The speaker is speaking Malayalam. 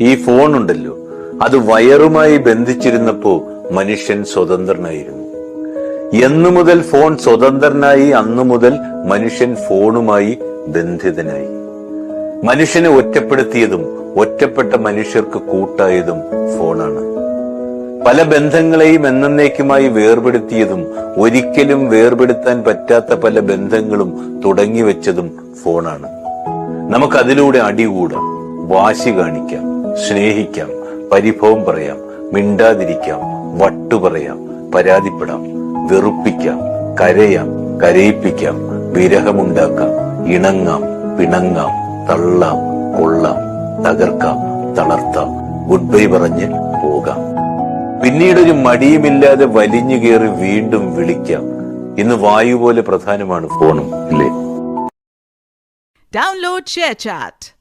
ഈ ഫോൺ ഉണ്ടല്ലോ, അത് വയറുമായി ബന്ധിച്ചിരുന്നപ്പോ മനുഷ്യൻ സ്വതന്ത്രനായിരുന്നു. എന്നു മുതൽ ഫോൺ സ്വതന്ത്രനായി അന്നു മുതൽ മനുഷ്യൻ ഫോണുമായി ബന്ധിതനായി. മനുഷ്യനെ ഒറ്റപ്പെടുത്തിയതും ഒറ്റപ്പെട്ട മനുഷ്യർക്ക് കൂട്ടായതും ഫോണാണ്. പല ബന്ധങ്ങളെയും എന്നേക്കുമായി വേർപെടുത്തിയതും ഒരിക്കലും വേർപെടുത്താൻ പറ്റാത്ത പല ബന്ധങ്ങളും തുടങ്ങിവെച്ചതും ഫോണാണ്. നമുക്കതിലൂടെ അടികൂടാം, വാശി കാണിക്കാം, സ്നേഹിക്കാം, പരിഭവം പറയാം, മിണ്ടാതിരിക്കാം, വട്ടുപറയാം, പരാതിപ്പെടാം, വെറുപ്പിക്കാം, കരയാം, കരയിപ്പിക്കാം, വിരഹമുണ്ടാക്കാം, ഇണങ്ങാം, പിണങ്ങാം, തള്ളാം, കൊള്ളാം, തകർക്കാം, തളർത്താം, ഗുഡ് ബൈ പറഞ്ഞ് പോകാം. പിന്നീടൊരു മടിയുമില്ലാതെ വലിഞ്ഞു കയറി വീണ്ടും വിളിക്കാം. ഇന്ന് വായു പോലെ പ്രധാനമാണ് ഫോണും, അല്ലേ? Download ShareChat.